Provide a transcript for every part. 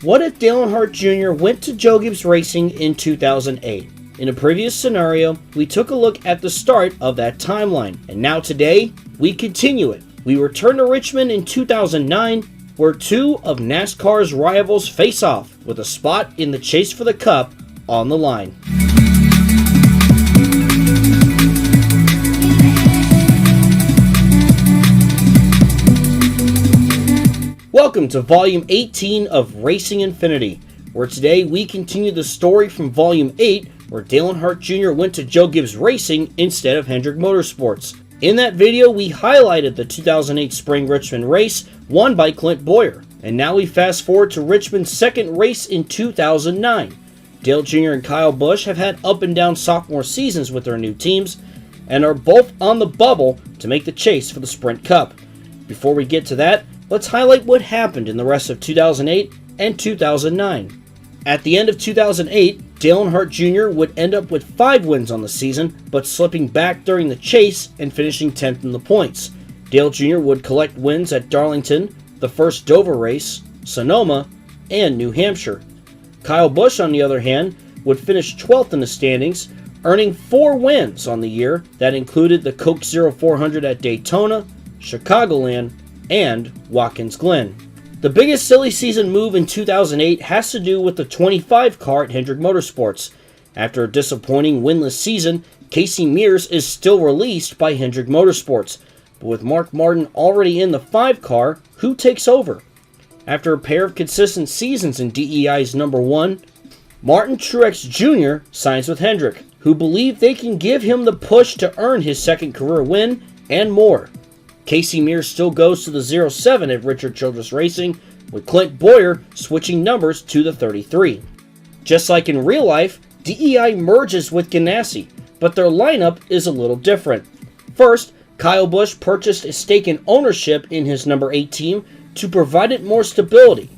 What if Dale Earnhardt Jr. went to Joe Gibbs Racing in 2008? In a previous scenario, we took a look at the start of that timeline, and now today, we continue it. We return to Richmond in 2009, where two of NASCAR's rivals face off, with a spot in the chase for the Cup on the line. Welcome to Volume 18 of Racing Infinity, where today we continue the story from Volume 8, where Dale Earnhardt Jr. went to Joe Gibbs Racing instead of Hendrick Motorsports. In that video, we highlighted the 2008 Spring Richmond race won by Clint Bowyer, and now we fast forward to Richmond's second race in 2009. Dale Jr. and Kyle Busch have had up and down sophomore seasons with their new teams, and are both on the bubble to make the chase for the Sprint Cup. Before we get to that, let's highlight what happened in the rest of 2008 and 2009. At the end of 2008, Dale Earnhardt Jr. would end up with 5 wins on the season, but slipping back during the chase and finishing 10th in the points. Dale Jr. would collect wins at Darlington, the first Dover race, Sonoma, and New Hampshire. Kyle Busch, on the other hand, would finish 12th in the standings, earning 4 wins on the year that included the Coke Zero 400 at Daytona, Chicagoland, and Watkins Glen. The biggest silly season move in 2008 has to do with the 25 car at Hendrick Motorsports. After a disappointing winless season, Casey Mears is still released by Hendrick Motorsports, but with Mark Martin already in the 5 car, who takes over? After a pair of consistent seasons in DEI's number 1, Martin Truex Jr. signs with Hendrick, who believe they can give him the push to earn his second career win and more. Casey Mears still goes to the 07 at Richard Childress Racing, with Clint Bowyer switching numbers to the 33. Just like in real life, DEI merges with Ganassi, but their lineup is a little different. First, Kyle Busch purchased a stake in ownership in his number 8 team to provide it more stability.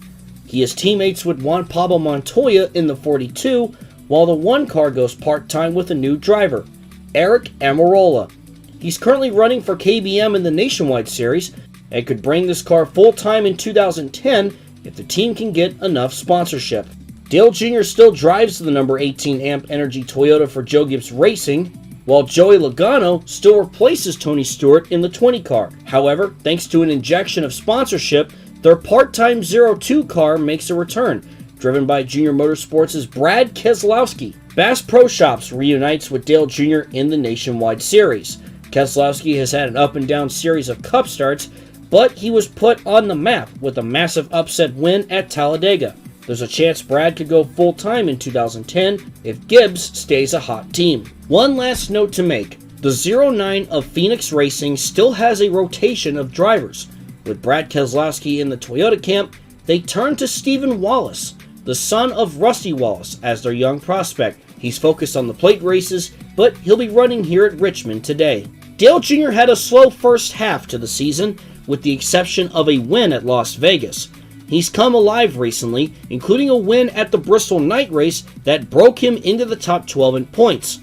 He is teammates with Juan Pablo Montoya in the 42, while the 1 car goes part-time with a new driver, Eric Amarola. He's currently running for KBM in the Nationwide Series and could bring this car full-time in 2010 if the team can get enough sponsorship. Dale Jr. still drives the number 18 Amp Energy Toyota for Joe Gibbs Racing, while Joey Logano still replaces Tony Stewart in the 20 car. However, thanks to an injection of sponsorship, their part-time 02 car makes a return, driven by Junior Motorsports' Brad Keselowski. Bass Pro Shops reunites with Dale Jr. in the Nationwide Series. Keselowski has had an up-and-down series of Cup starts, but he was put on the map with a massive upset win at Talladega. There's a chance Brad could go full-time in 2010 if Gibbs stays a hot team. One last note to make. The 09 of Phoenix Racing still has a rotation of drivers. With Brad Keselowski in the Toyota camp, they turn to Stephen Wallace, the son of Rusty Wallace, as their young prospect. He's focused on the plate races, but he'll be running here at Richmond today. Dale Jr. had a slow first half to the season, with the exception of a win at Las Vegas. He's come alive recently, including a win at the Bristol night race that broke him into the top 12 in points.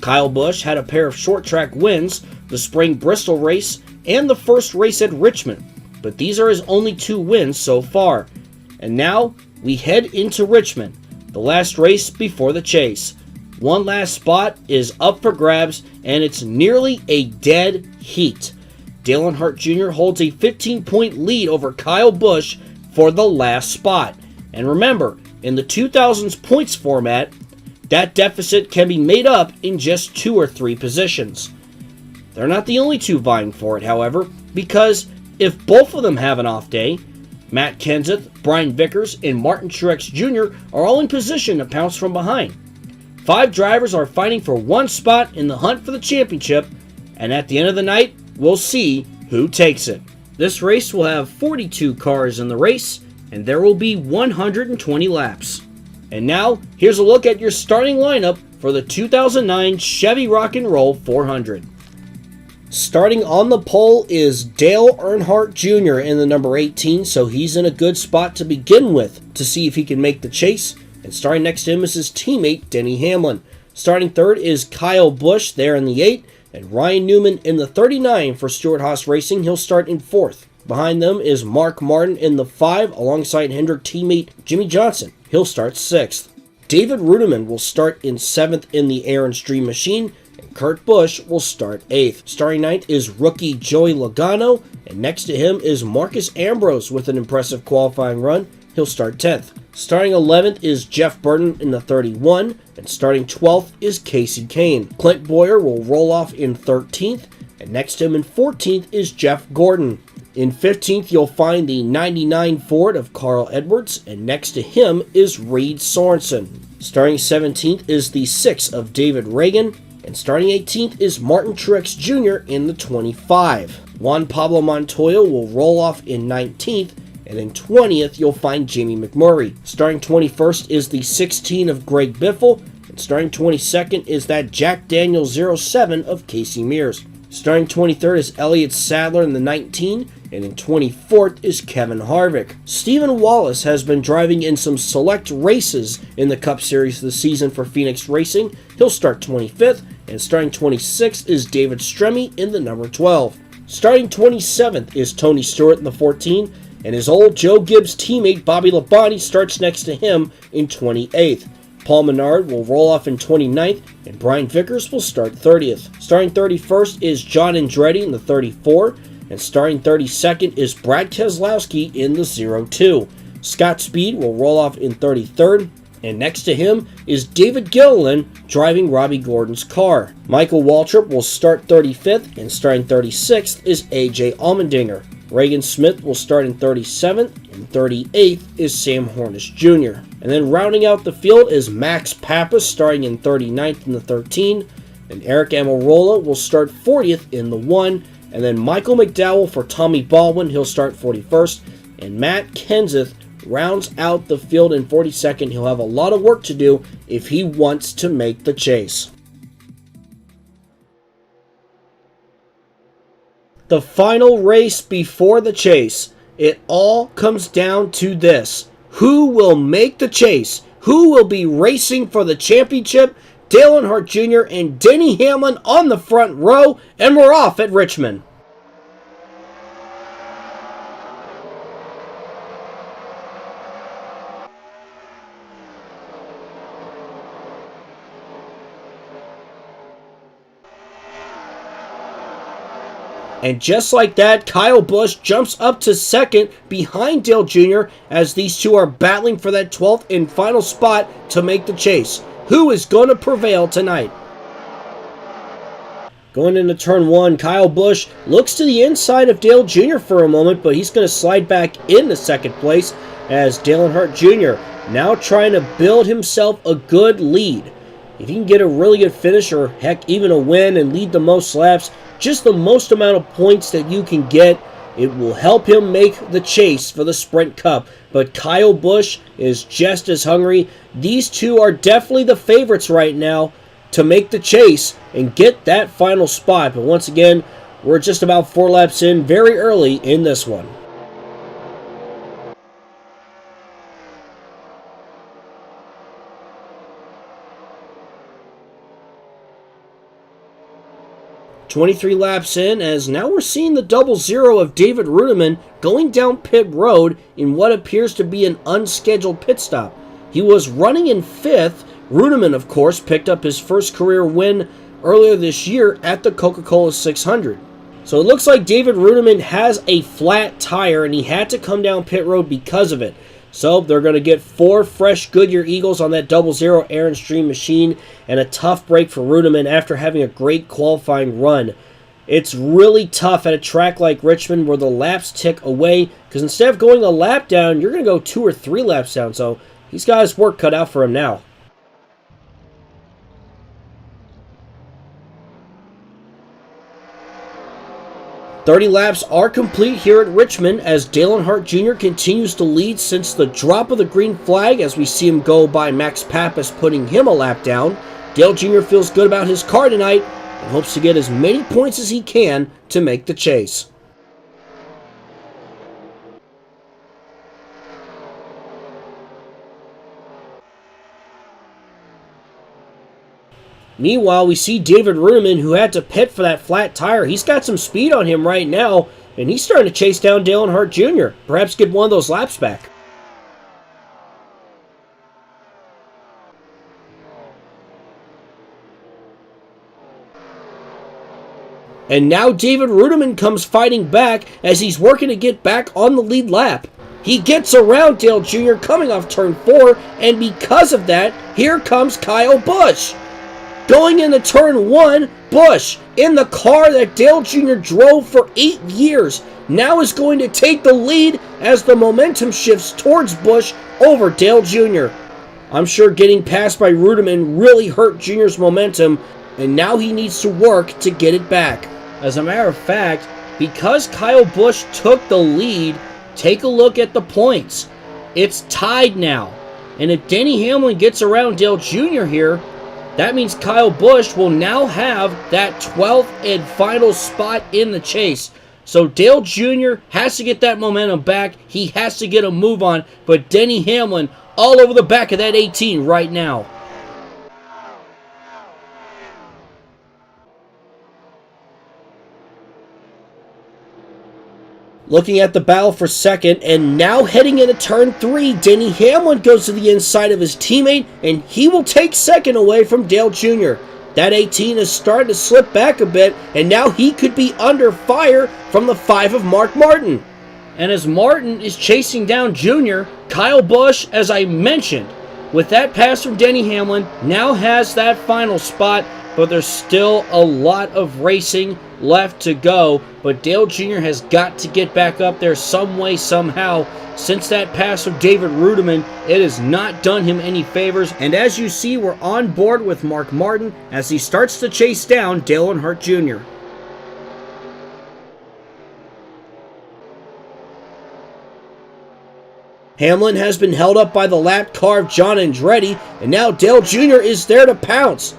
Kyle Busch had a pair of short track wins, the spring Bristol race and the first race at Richmond, but these are his only 2 wins so far. And now we head into Richmond, the last race before the chase. One last spot is up for grabs, and it's nearly a dead heat. Dale Earnhardt Jr. holds a 15-point lead over Kyle Busch for the last spot. And remember, in the 2000s points format, that deficit can be made up in just 2 or 3 positions. They're not the only 2 vying for it, however, because if both of them have an off day, Matt Kenseth, Brian Vickers, and Martin Truex Jr. are all in position to pounce from behind. 5 drivers are fighting for 1 spot in the hunt for the championship, and at the end of the night, we'll see who takes it. This race will have 42 cars in the race, and there will be 120 laps. And now, here's a look at your starting lineup for the 2009 Chevy Rock and Roll 400. Starting on the pole is Dale Earnhardt Jr. in the number 18, so he's in a good spot to begin with to see if he can make the chase. And starting next to him is his teammate, Denny Hamlin. Starting third is Kyle Busch there in the 8, and Ryan Newman in the 39 for Stewart-Haas Racing. He'll start in 4th. Behind them is Mark Martin in the 5 alongside Hendrick teammate Jimmy Johnson. He'll start 6th. David Rudiman will start in 7th in the Air and Stream machine, and Kurt Busch will start 8th. Starting 9th is rookie Joey Logano, and next to him is Marcus Ambrose with an impressive qualifying run. He'll start 10th. Starting 11th is Jeff Burton in the 31, and starting 12th is Casey Kane. Clint Boyer will roll off in 13th, and next to him in 14th is Jeff Gordon. In 15th, you'll find the 99 Ford of Carl Edwards, and next to him is Reed Sorensen. Starting 17th is the 6 of David Reagan, and starting 18th is Martin Truex Jr. in the 25. Juan Pablo Montoya will roll off in 19th, and in 20th, you'll find Jamie McMurray. Starting 21st is the 16 of Greg Biffle, and starting 22nd is that Jack Daniel 07 of Casey Mears. Starting 23rd is Elliott Sadler in the 19, and in 24th is Kevin Harvick. Stephen Wallace has been driving in some select races in the Cup Series this season for Phoenix Racing. He'll start 25th, and starting 26th is David Stremme in the number 12. Starting 27th is Tony Stewart in the 14, and his old Joe Gibbs teammate Bobby Labonte starts next to him in 28th. Paul Menard will roll off in 29th, and Brian Vickers will start 30th. Starting 31st is John Andretti in the 34, and starting 32nd is Brad Keselowski in the 02. Scott Speed will roll off in 33rd, and next to him is David Gilliland driving Robbie Gordon's car. Michael Waltrip will start 35th, and starting 36th is AJ Allmendinger. Reagan Smith will start in 37th, and 38th is Sam Hornish Jr. And then rounding out the field is Max Pappas starting in 39th in the 13, and Eric Almirola will start 40th in the 1, and then Michael McDowell for Tommy Baldwin, he'll start 41st, and Matt Kenseth rounds out the field in 42nd. He'll have a lot of work to do if he wants to make the chase. The final race before the chase. It all comes down to this. Who will make the chase? Who will be racing for the championship? Dale Earnhardt Jr. and Denny Hamlin on the front row, and we're off at Richmond. And just like that, Kyle Busch jumps up to second behind Dale Jr. as these two are battling for that 12th and final spot to make the chase. Who is going to prevail tonight? Going into turn 1, Kyle Busch looks to the inside of Dale Jr. for a moment, but he's going to slide back into second place as Dale Earnhardt Jr. now trying to build himself a good lead. If he can get a really good finish, or heck, even a win and lead the most laps, just the most amount of points that you can get, it will help him make the chase for the Sprint Cup. But Kyle Busch is just as hungry. These two are definitely the favorites right now to make the chase and get that final spot. But once again, we're just about 4 laps in, very early in this one. "23 laps in, as now we're seeing the double zero of David Rudiman going down pit road in what appears to be an unscheduled pit stop. He was running in 5th. Rudiman, of course, picked up his first career win earlier this year at the Coca-Cola 600. So it looks like David Rudiman has a flat tire, and he had to come down pit road because of it. So they're going to get 4 fresh Goodyear Eagles on that double zero Air and Stream machine, and a tough break for Rudiman after having a great qualifying run. It's really tough at a track like Richmond where the laps tick away, because instead of going a lap down, you're going to go 2 or 3 laps down. So he's got his work cut out for him now. "30 laps are complete here at Richmond as Dale Earnhardt Jr. continues to lead since the drop of the green flag, as we see him go by Max Pappas, putting him a lap down. Dale Jr. feels good about his car tonight and hopes to get as many points as he can to make the chase. Meanwhile, we see David Rudiman, who had to pit for that flat tire. He's got some speed on him right now, and he's starting to chase down Dale Earnhardt Jr., perhaps get one of those laps back. And now David Rudiman comes fighting back as he's working to get back on the lead lap. He gets around Dale Jr. coming off turn 4, and because of that, here comes Kyle Busch. Going into turn 1, Busch, in the car that Dale Jr. drove for 8 years, now is going to take the lead as the momentum shifts towards Busch over Dale Jr. I'm sure getting passed by Rudiman really hurt Jr.'s momentum, and now he needs to work to get it back. As a matter of fact, because Kyle Busch took the lead, take a look at the points. It's tied now. And if Denny Hamlin gets around Dale Jr. here, that means Kyle Busch will now have that 12th and final spot in the chase. So Dale Jr. has to get that momentum back. He has to get a move on. But Denny Hamlin all over the back of that 18 right now. Looking at the battle for second, and now heading into turn 3, Denny Hamlin goes to the inside of his teammate, and he will take second away from Dale Jr. That 18 is starting to slip back a bit, and now he could be under fire from the 5 of Mark Martin. And as Martin is chasing down Jr., Kyle Busch, as I mentioned, with that pass from Denny Hamlin, now has that final spot, but there's still a lot of racing left to go. But Dale Jr. has got to get back up there some way, somehow. Since that pass of David Rudiman, it has not done him any favors. And as you see, we're on board with Mark Martin as he starts to chase down Dale Earnhardt Jr. Hamlin has been held up by the lap car of John Andretti, and now Dale Jr. is there to pounce.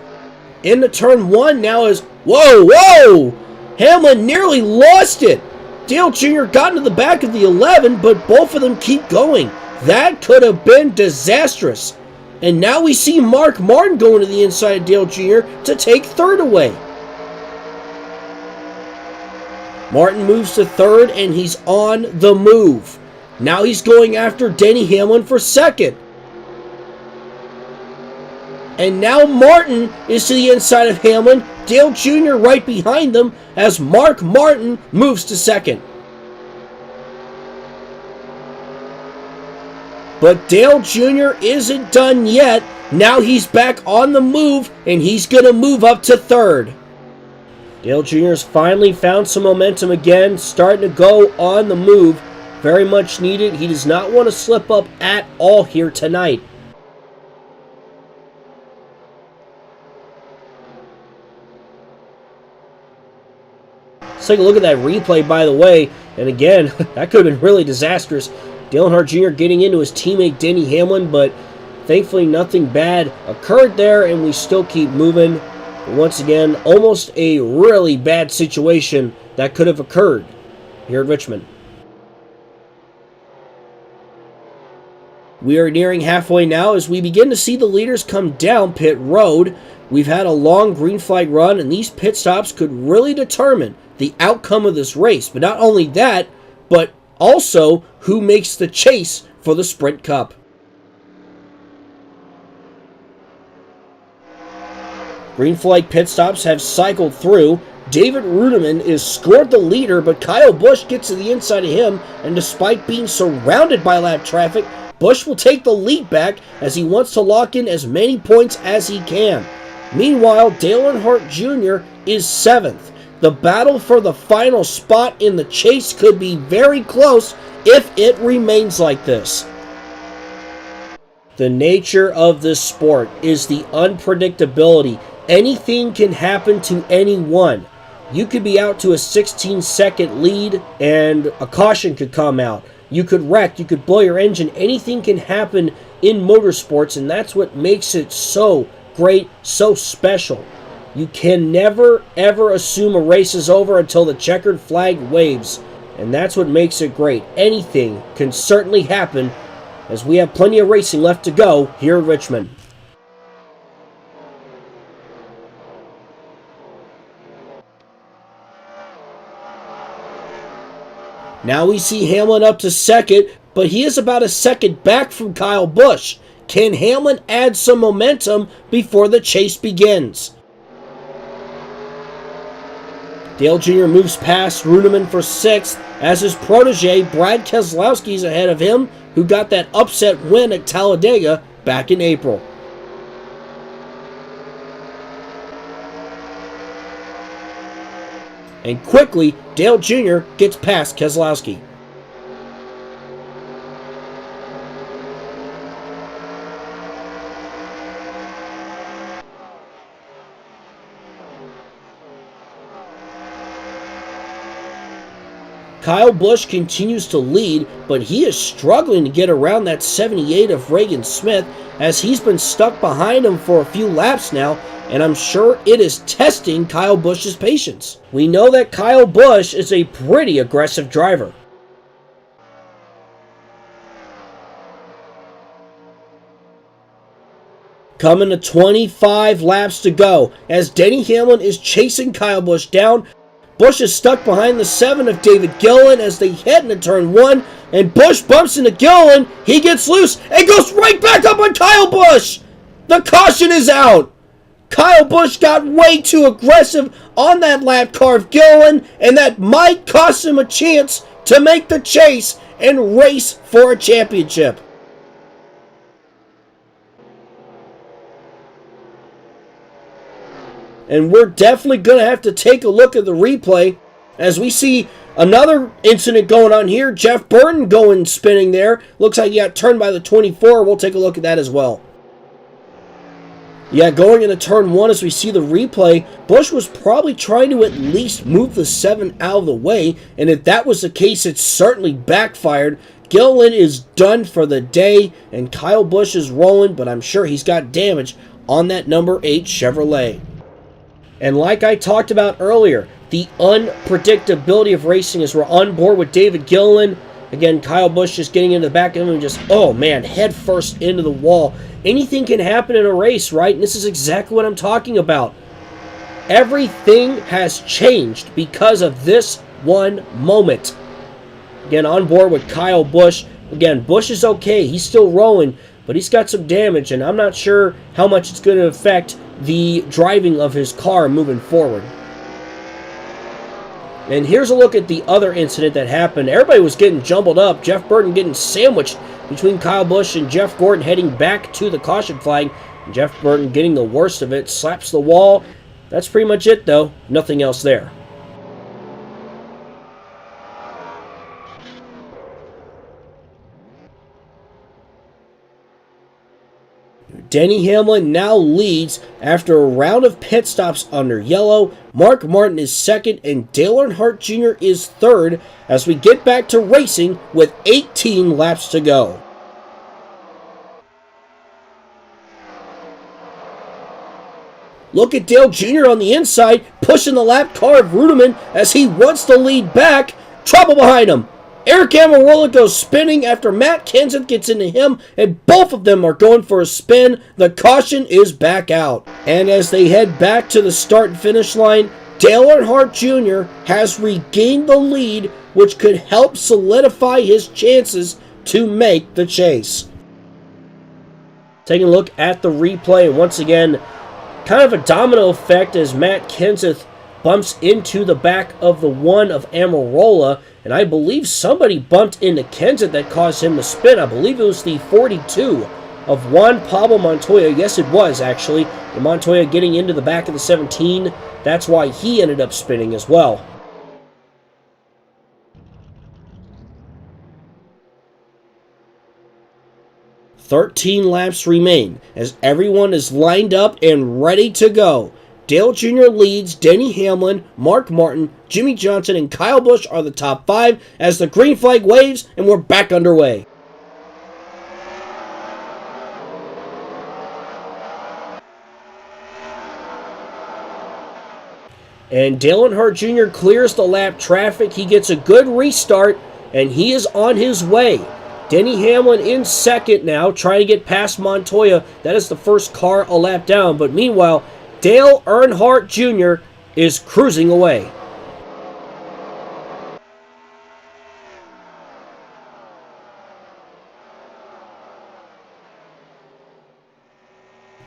Into turn 1 now is, whoa! Hamlin nearly lost it. Dale Jr. got into the back of the 11, but both of them keep going. That could have been disastrous. And now we see Mark Martin going to the inside of Dale Jr. to take third away. Martin moves to third, and he's on the move. Now he's going after Denny Hamlin for second. And now Martin is to the inside of Hamlin. Dale Jr. right behind them as Mark Martin moves to second. But Dale Jr. isn't done yet. Now he's back on the move, and he's going to move up to third. Dale Jr.'s finally found some momentum again, starting to go on the move. Very much needed. He does not want to slip up at all here tonight. Let's take a look at that replay, by the way. And again, that could have been really disastrous. Dale Earnhardt Jr. getting into his teammate Denny Hamlin, but thankfully nothing bad occurred there, and we still keep moving. But once again, almost a really bad situation that could have occurred here at Richmond. We are nearing halfway now as we begin to see the leaders come down pit road. We've had a long green flag run, and these pit stops could really determine the outcome of this race. But not only that, but also who makes the chase for the Sprint Cup. Green flag pit stops have cycled through. David Rudiman is scored the leader, but Kyle Busch gets to the inside of him, and despite being surrounded by lap traffic, Busch will take the lead back as he wants to lock in as many points as he can. Meanwhile, Dale Earnhardt Jr. is 7th. The battle for the final spot in the chase could be very close if it remains like this. The nature of this sport is the unpredictability. Anything can happen to anyone. You could be out to a 16-second lead and a caution could come out. You could wreck, you could blow your engine. Anything can happen in motorsports, and that's what makes it so great, so special. You can never, ever assume a race is over until the checkered flag waves, and that's what makes it great. Anything can certainly happen, as we have plenty of racing left to go here at Richmond. Now we see Hamlin up to second, but he is about a second back from Kyle Busch. Can Hamlin add some momentum before the chase begins? Dale Jr. moves past Runeman for sixth as his protege Brad Keselowski is ahead of him, who got that upset win at Talladega back in April. And quickly, Dale Jr. gets past Keselowski. Kyle Busch continues to lead, but he is struggling to get around that 78 of Regan Smith as he's been stuck behind him for a few laps now, and I'm sure it is testing Kyle Busch's patience. We know that Kyle Busch is a pretty aggressive driver. Coming to 25 laps to go as Denny Hamlin is chasing Kyle Busch down. Busch is stuck behind the 7 of David Gilliland as they head into turn 1, and Busch bumps into Gilliland. He gets loose and goes right back up on Kyle Busch. The caution is out. Kyle Busch got way too aggressive on that lap car of Gilliland, and that might cost him a chance to make the chase and race for a championship. And we're definitely going to have to take a look at the replay as we see another incident going on here. Jeff Burton going spinning there. Looks like he got turned by the 24. We'll take a look at that as well. Yeah, going into turn 1 as we see the replay, Busch was probably trying to at least move the 7 out of the way. And if that was the case, it certainly backfired. Gilliland is done for the day, and Kyle Busch is rolling, but I'm sure he's got damage on that number 8 Chevrolet. And like I talked about earlier, the unpredictability of racing as we're on board with David Gilliland. Again, Kyle Busch just getting into the back of him and just, oh man, head first into the wall. Anything can happen in a race, right? And this is exactly what I'm talking about. Everything has changed because of this one moment. Again, on board with Kyle Busch. Again, Busch is okay. He's still rolling, but he's got some damage, and I'm not sure how much it's going to affect the driving of his car moving forward. And here's a look at the other incident that happened. Everybody was getting jumbled up. Jeff Burton getting sandwiched between Kyle Busch and Jeff Gordon heading back to the caution flag. And Jeff Burton getting the worst of it, slaps the wall. That's pretty much it though. Nothing else there. Denny Hamlin now leads after a round of pit stops under yellow. Mark Martin is second and Dale Earnhardt Jr. is third as we get back to racing with 18 laps to go. Look at Dale Jr. on the inside, pushing the lap car of Runeman as he wants to lead back. Trouble behind him. Eric Almirola goes spinning after Matt Kenseth gets into him, and both of them are going for a spin. The caution is back out. And as they head back to the start and finish line, Dale Earnhardt Jr. has regained the lead, which could help solidify his chances to make the chase. Taking a look at the replay, and once again, kind of a domino effect as Matt Kenseth bumps into the back of the 1 of Almirola, and I believe somebody bumped into Kenseth that caused him to spin. I believe it was the 42 of Juan Pablo Montoya. Yes, it was actually. And Montoya getting into the back of the 17. That's why he ended up spinning as well. "13 laps remain as everyone is lined up and ready to go. Dale Jr. leads, Denny Hamlin, Mark Martin, Jimmy Johnson, and Kyle Busch are the top 5 as the green flag waves and we're back underway." And Dale Earnhardt Jr. clears the lap traffic. He gets a good restart and he is on his way. Denny Hamlin in second now, trying to get past Montoya. That is the first car a lap down, but meanwhile, Dale Earnhardt Jr. is cruising away.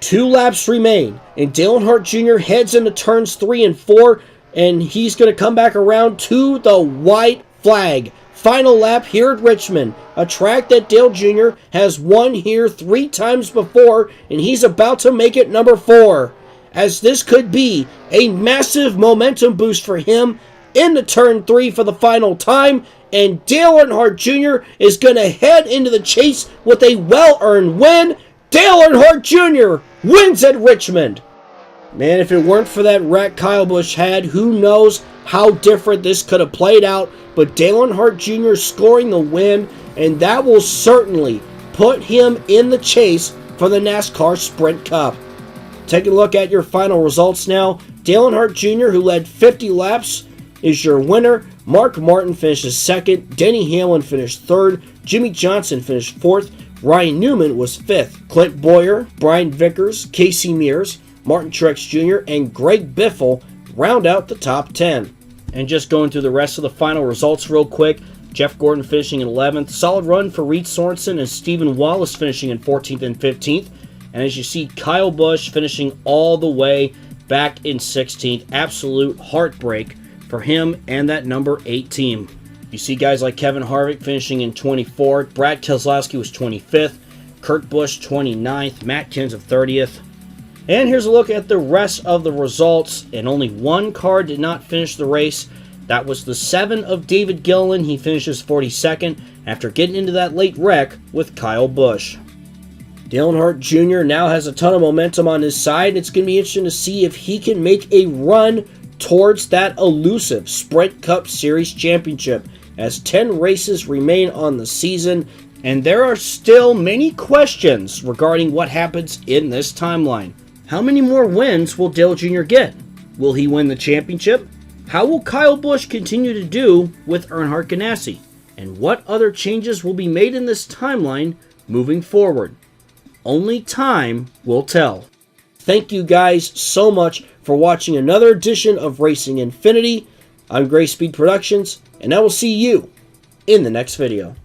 2 laps remain, and Dale Earnhardt Jr. heads into turns 3 and 4, and he's going to come back around to the white flag. Final lap here at Richmond, a track that Dale Jr. has won here 3 times before, and he's about to make it number 4, as this could be a massive momentum boost for him into turn 3 for the final time, and Dale Earnhardt Jr. is going to head into the chase with a well-earned win. Dale Earnhardt Jr. wins at Richmond. Man, if it weren't for that wreck Kyle Busch had, who knows how different this could have played out. But Dale Earnhardt Jr. scoring the win, and that will certainly put him in the chase for the NASCAR Sprint Cup. Take a look at your final results now. Dale Earnhardt Jr., who led 50 laps, is your winner. Mark Martin finishes second. Denny Hamlin finished third. Jimmy Johnson finished fourth. Ryan Newman was 5th. Clint Boyer, Brian Vickers, Casey Mears, Martin Truex Jr., and Greg Biffle round out the top 10. And just going through the rest of the final results real quick, Jeff Gordon finishing in 11th. Solid run for Reed Sorensen and Stephen Wallace finishing in 14th and 15th. And as you see, Kyle Busch finishing all the way back in 16th. Absolute heartbreak for him and that number 8 team. You see guys like Kevin Harvick finishing in 24th. Brad Keselowski was 25th. Kurt Busch 29th. Matt Kenseth 30th. And here's a look at the rest of the results. And only one car did not finish the race. That was the 7 of David Gilliland. He finishes 42nd after getting into that late wreck with Kyle Busch. Dale Earnhardt Jr. now has a ton of momentum on his side. It's going to be interesting to see if he can make a run towards that elusive Sprint Cup Series championship, as 10 races remain on the season, and there are still many questions regarding what happens in this timeline. How many more wins will Dale Jr. get? Will he win the championship? How will Kyle Busch continue to do with Earnhardt Ganassi? And what other changes will be made in this timeline moving forward? Only time will tell. Thank you guys so much for watching another edition of Racing Infinity. I'm Gray Speed Productions, and I will see you in the next video.